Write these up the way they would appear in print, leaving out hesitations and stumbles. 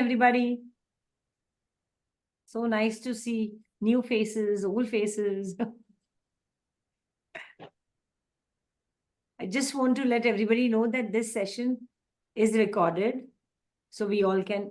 everybody. So nice to see new faces, old faces. I just want to let everybody know that this session is recorded, so we all can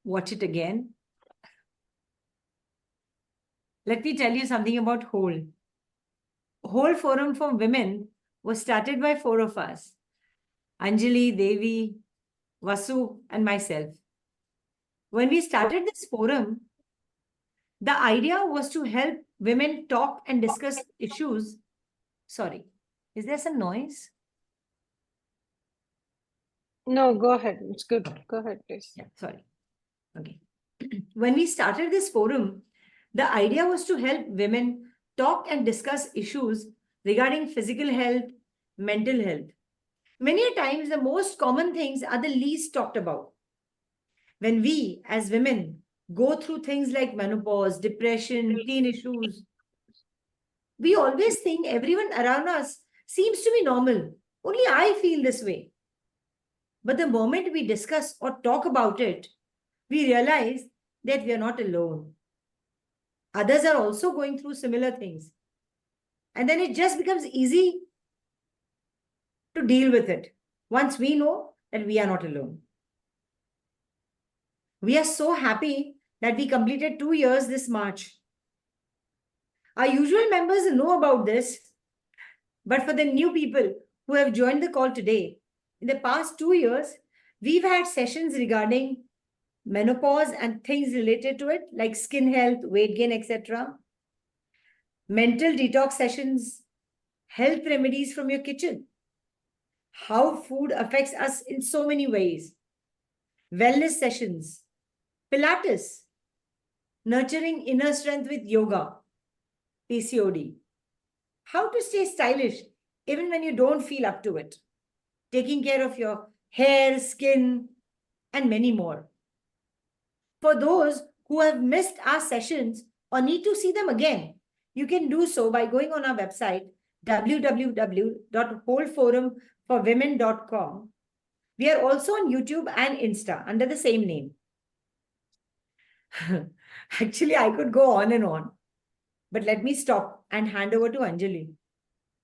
watch it again. Let me tell you something about Whole. Whole Forum for Women was started by 4 of us, Anjali, Devi, Vasu, and myself. When we started this forum, the idea was to help women talk and discuss issues. Sorry, is there some noise? No, go ahead. It's good. Go ahead, please. Yeah, sorry. Okay. When we started this forum, the idea was to help women talk and discuss issues regarding physical health, mental health. Many times, the most common things are the least talked about. When we, as women, go through things like menopause, depression, teen issues, we always think everyone around us seems to be normal. Only I feel this way. But the moment we discuss or talk about it, we realize that we are not alone. Others are also going through similar things. And then it just becomes easy to deal with it once we know that we are not alone. We are so happy that we completed 2 years this March. Our usual members know about this, but for the new people who have joined the call today, in the past 2 years, we've had sessions regarding menopause and things related to it, like skin health, weight gain, etc. Mental detox sessions, health remedies from your kitchen, how food affects us in so many ways, wellness sessions, Pilates, nurturing inner strength with yoga, PCOD, how to stay stylish even when you don't feel up to it, taking care of your hair, skin, and many more. For those who have missed our sessions or need to see them again, you can do so by going on our website, www.holdforumforwomen.com. We are also on YouTube and Insta under the same name. Actually, I could go on and on, but let me stop and hand over to Anjali,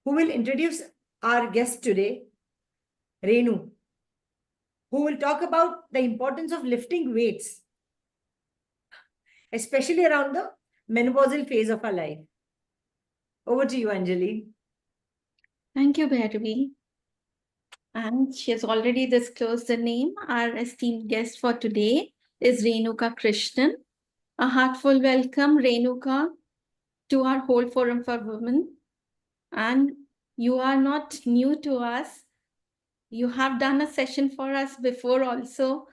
who will introduce our guest today, Renu, who will talk about the importance of lifting weights, especially around the menopausal phase of our life. Over to you, Anjali. Thank you, Bhairavi. And she has already disclosed the name. Our esteemed guest for today is Renuka Krishnan. A heartful welcome, Renuka, to our Whole Forum for Women. And you are not new to us. You have done a session for us before also.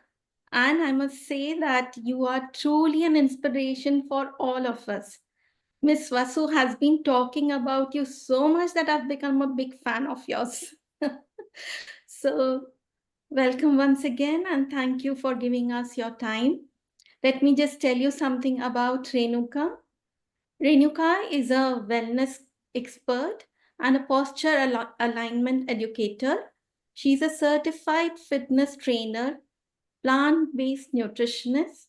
And I must say that you are truly an inspiration for all of us. Miss Vasu has been talking about you so much that I've become a big fan of yours. So welcome once again, and thank you for giving us your time. Let me just tell you something about Renuka. Renuka is a wellness expert and a posture alignment educator. She's a certified fitness trainer, plant-based nutritionist,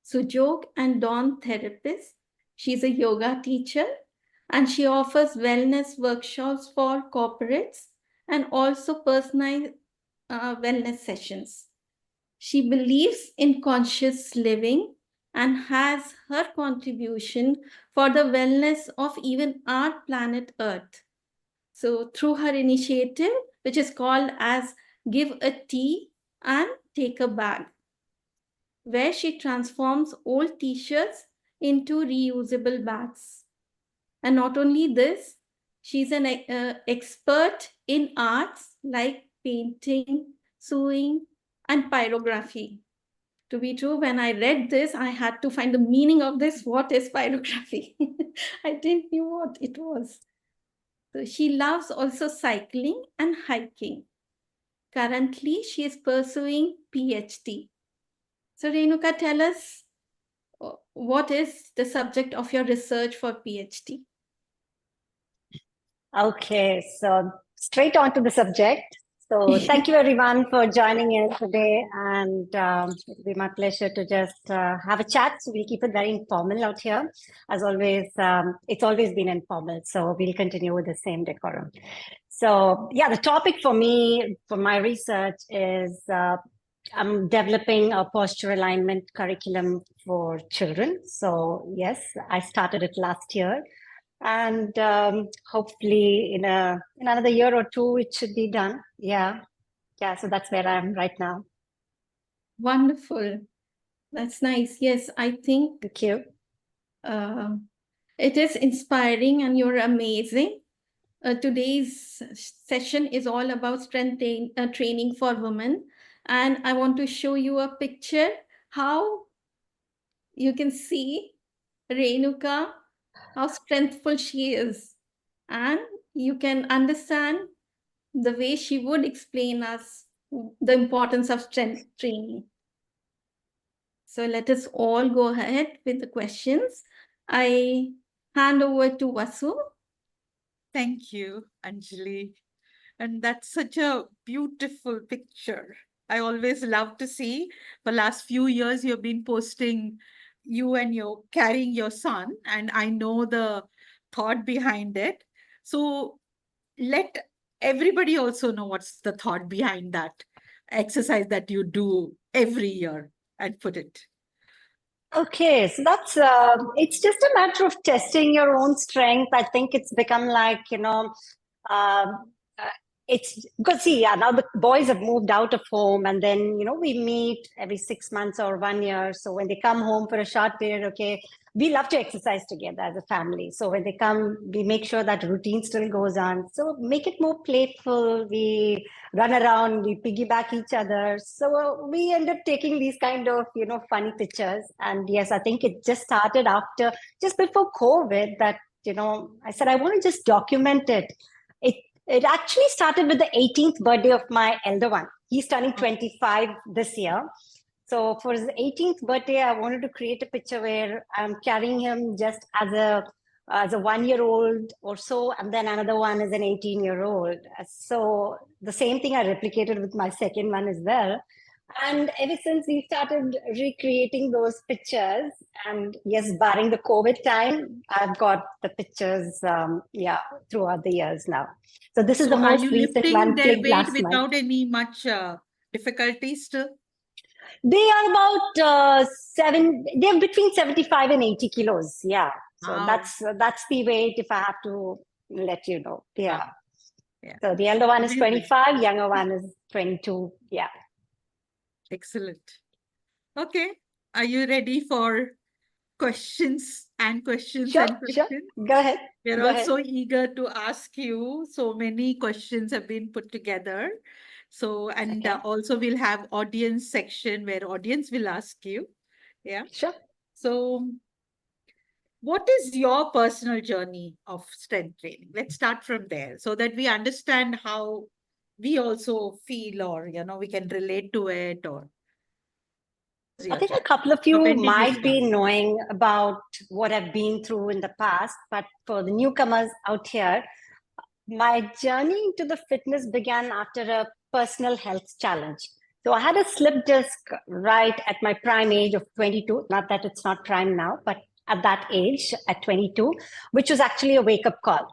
Sujok and Dawn therapist. She's a yoga teacher, and she offers wellness workshops for corporates and also personalized wellness sessions. She believes in conscious living and has her contribution for the wellness of even our planet Earth. So through her initiative, which is called as Give a Tea and Take a Bag, where she transforms old t-shirts into reusable bags. And not only this, she's an expert in arts like painting, sewing, and pyrography. To be true, when I read this, I had to find the meaning of this. What is pyrography? I didn't know what it was. So she loves also cycling and hiking. Currently, she is pursuing PhD. So Renuka, tell us what is the subject of your research for PhD? Okay, so straight on to the subject. So thank you everyone for joining in today, and it'll be my pleasure to just have a chat. So we'll keep it very informal out here. As always, it's always been informal, so we'll continue with the same decorum. So yeah, the topic for me, for my research is I'm developing a posture alignment curriculum for children. So yes, I started it last year. And hopefully in another year or two, it should be done. Yeah. So that's where I am right now. Wonderful. That's nice. Yes, I think Thank you. it is inspiring and you're amazing. Today's session is all about strength training for women. And I want to show you a picture how you can see Renuka, how strengthful she is. And you can understand the way she would explain us the importance of strength training. So let us all go ahead with the questions. I hand over to Vasu. Thank you, Anjali. And that's such a beautiful picture. I always love to see. For last few years, you've been posting you and you're carrying your son, and I know the thought behind it. So let everybody also know what's the thought behind that exercise that you do every year and put it. Okay, so that's it's just a matter of testing your own strength. I think it's become like, it's because see, yeah, now the boys have moved out of home, and then we meet every 6 months or 1 year. So when they come home for a short period, okay, we love to exercise together as a family. So when they come, we make sure that routine still goes on. So make it more playful. We run around, we piggyback each other. So we end up taking these kind of funny pictures. And yes, I think it just started just before COVID that I said I want to just document it. It actually started with the 18th birthday of my elder one. He's turning 25 this year. So for his 18th birthday, I wanted to create a picture where I'm carrying him just as a 1-year-old or so, and then another one is an 18-year-old. So the same thing I replicated with my second one as well. And ever since we started recreating those pictures, and yes, barring the COVID time, I've got the pictures, throughout the years now. So this is the most recent one. Are you lifting their weight without any much difficulty still? They are about they're between 75 and 80 kilos. Yeah. So Wow. that's the weight if I have to let you know. Yeah. Wow. Yeah. So the elder one is 25, younger one is 22. Yeah. Excellent. Okay. Are you ready for questions and questions Sure, and questions? sure. Go ahead. We're also eager to ask you. So many questions have been put together. So, and Okay. also we'll have audience section where audience will ask you. Yeah. Sure. So what is your personal journey of strength training? Let's start from there so that we understand how we also feel or, we can relate to it or. I think a couple of So you when did you might be start? knowing about what I've been through in the past, but for the newcomers out here, my journey into the fitness began after a personal health challenge. So I had a slip disc right at my prime age of 22. Not that it's not prime now, but at that age, at 22, which was actually a wake-up call.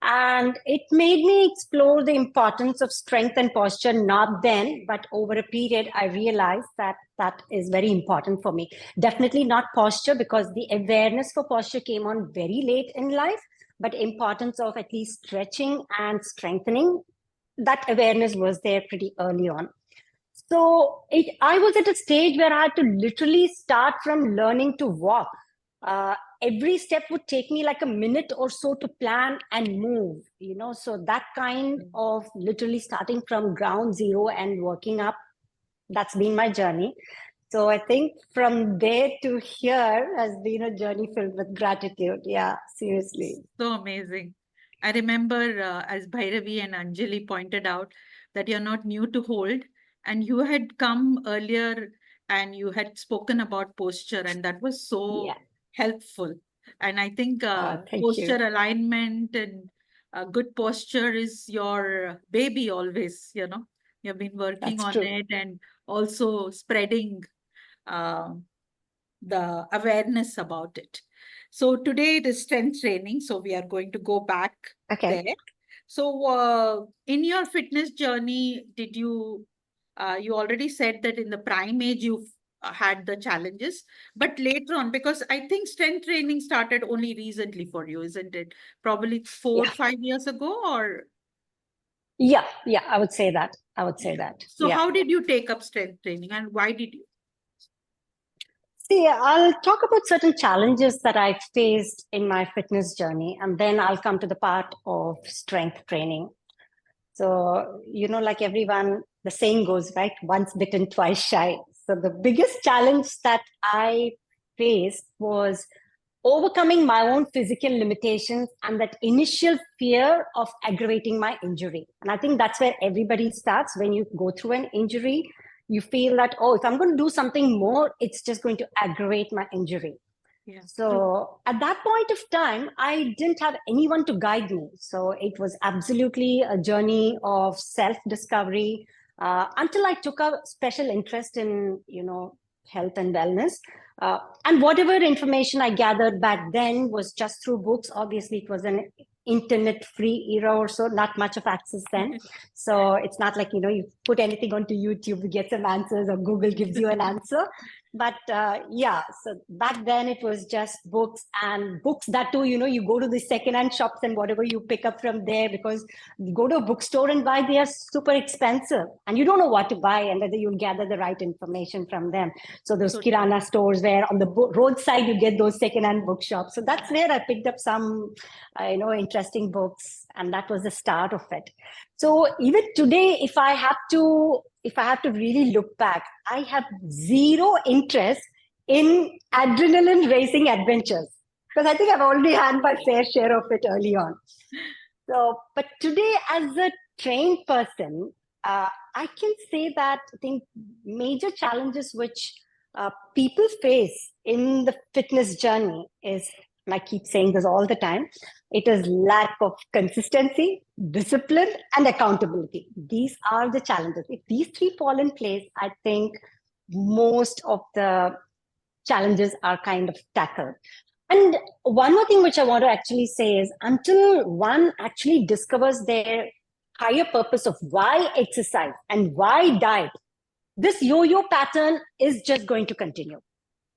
And it made me explore the importance of strength and posture, not then, but over a period, I realized that that is very important for me. Definitely not posture, because the awareness for posture came on very late in life, but importance of at least stretching and strengthening, that awareness was there pretty early on. So I was at a stage where I had to literally start from learning to walk. Every step would take me like a minute or so to plan and move, so that kind of literally starting from ground zero and working up, that's been my journey. So I think from there to here has been a journey filled with gratitude. Yeah, seriously. So amazing. I remember as Bhairavi and Anjali pointed out that you're not new to hold, and you had come earlier and you had spoken about posture, and that was so helpful. And I think posture alignment and good posture is your baby always, You've been working That's on true. it and also spreading the awareness about it. So today it is strength training. So we are going to go back Okay. there. So in your fitness journey, did you, you already said that in the prime age you had the challenges, but later on, because I think strength training started only recently for you, isn't it? Probably 4 Yeah. 5 years ago, or? Yeah. I would say that. So Yeah. how did you take up strength training and why did you? See, I'll talk about certain challenges that I faced in my fitness journey, and then I'll come to the part of strength training. So, like everyone, the saying goes, right? Once bitten, twice shy. So the biggest challenge that I faced was overcoming my own physical limitations and that initial fear of aggravating my injury. And I think that's where everybody starts. When you go through an injury, you feel that, oh, if I'm going to do something more, it's just going to aggravate my injury. Yeah. So at that point of time, I didn't have anyone to guide me. So it was absolutely a journey of self-discovery until I took a special interest in, health and wellness. And whatever information I gathered back then was just through books. Obviously, it was an internet-free era or so, not much of access then. So it's not like, you put anything onto YouTube, you get some answers, or Google gives you an answer. But so back then it was just books, and books that too, you go to the secondhand shops and whatever you pick up from there, because you go to a bookstore and buy, they are super expensive and you don't know what to buy and whether you'll gather the right information from them. So those Kirana stores where on the roadside you get those secondhand bookshops. So that's where I picked up some, interesting books, and that was the start of it. So even today, if I have to really look back, I have zero interest in adrenaline racing adventures, because I think I've already had my fair share of it early on. So, but today, as a trained person, I can say that I think major challenges which people face in the fitness journey is, and I keep saying this all the time, it is lack of consistency, discipline, and accountability. These are the challenges. If these three fall in place, I think most of the challenges are kind of tackled. And one more thing which I want to actually say is, until one actually discovers their higher purpose of why exercise and why diet, this yo-yo pattern is just going to continue.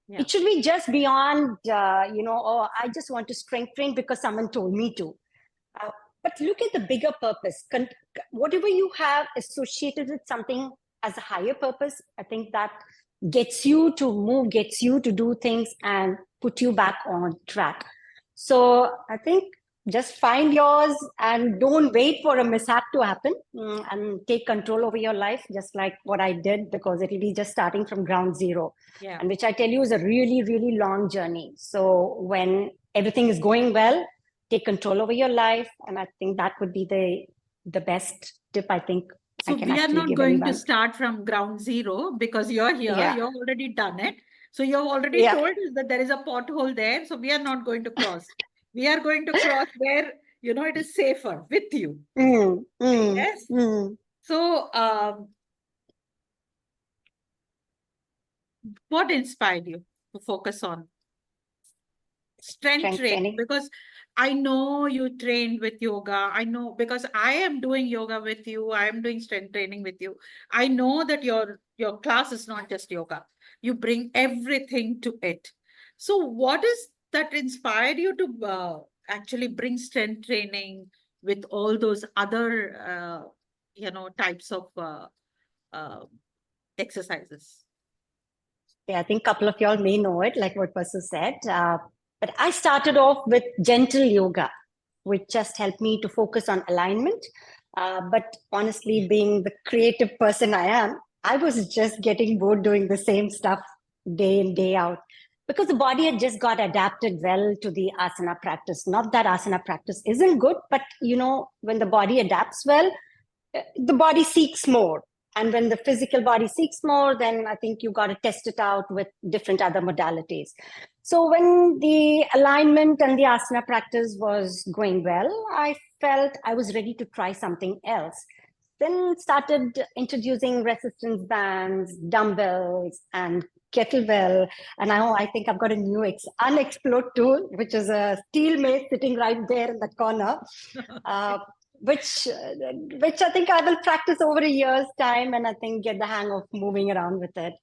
Yeah. It should be just beyond, oh, I just want to strength train because someone told me to. But look at the bigger purpose. Whatever you have associated with something as a higher purpose, I think that gets you to move, gets you to do things and put you back on track. So I think just find yours and don't wait for a mishap to happen, and take control over your life, just like what I did, because it'll be just starting from ground zero. Yeah. And which I tell you is a really, really long journey. So when everything is going well, take control over your life. And I think that would be the best tip, I think. So we are not going to start from ground zero, because you're here, you've already done it. So you've already told us that there is a pothole there. So we are not going to cross. We are going to cross where, it is safer with you. Yes. So what inspired you to focus on strength training? Because I know you trained with yoga. I know, because I am doing yoga with you. I am doing strength training with you. I know that your class is not just yoga. You bring everything to it. So what is that inspired you to actually bring strength training with all those other, types of exercises? Yeah, I think a couple of y'all may know it, like what Vasu said. But I started off with gentle yoga, which just helped me to focus on alignment. But honestly, being the creative person I am, I was just getting bored doing the same stuff day in, day out, because the body had just got adapted well to the asana practice. Not that asana practice isn't good, but when the body adapts well, the body seeks more. And when the physical body seeks more, then I think you got to test it out with different other modalities. So when the alignment and the asana practice was going well, I felt I was ready to try something else. then started introducing resistance bands, dumbbells, and kettlebell. And now I think I've got a new unexplored tool, which is a steel mace sitting right there in the corner, which I think I will practice over a year's time, and I think get the hang of moving around with it.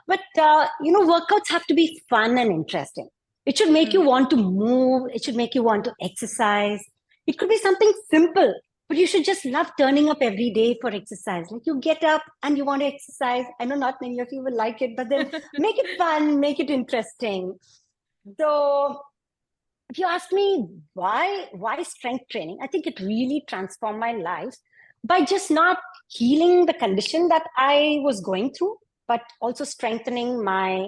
But workouts have to be fun and interesting. It should make you want to move. It should make you want to exercise. It could be something simple, but you should just love turning up every day for exercise. Like you get up and you want to exercise. I know not many of you will like it, but then make it fun, make it interesting. So if you ask me why strength training, I think it really transformed my life by just not healing the condition that I was going through, but also strengthening my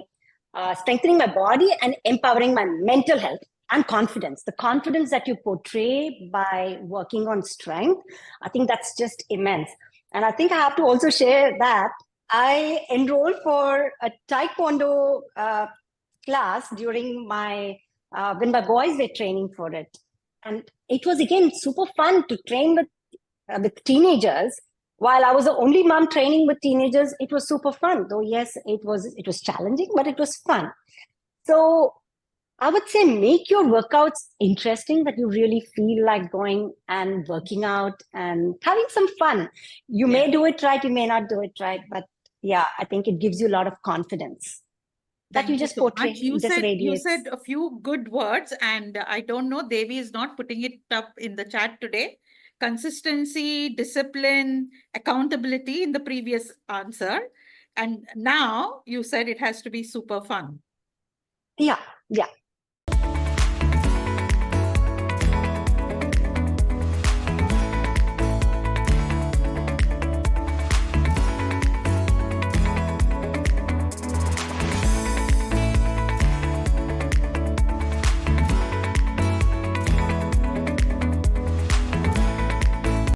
body and empowering my mental health and confidence. The confidence that you portray by working on strength, I think that's just immense. And I think I have to also share that I enrolled for a Taekwondo class during my when my boys were training for it. And it was, again, super fun to train with teenagers. While I was the only mom training with teenagers, it was super fun. Though, yes, it was challenging, but it was fun. So I would say make your workouts interesting, that you really feel like going and working out and having some fun. You may do it right, you may not do it right, but yeah, I think it gives you a lot of confidence. That you just portray. You said a few good words, and I don't know, Devi is not putting it up in the chat today. Consistency, discipline, accountability in the previous answer. And now you said it has to be super fun. Yeah.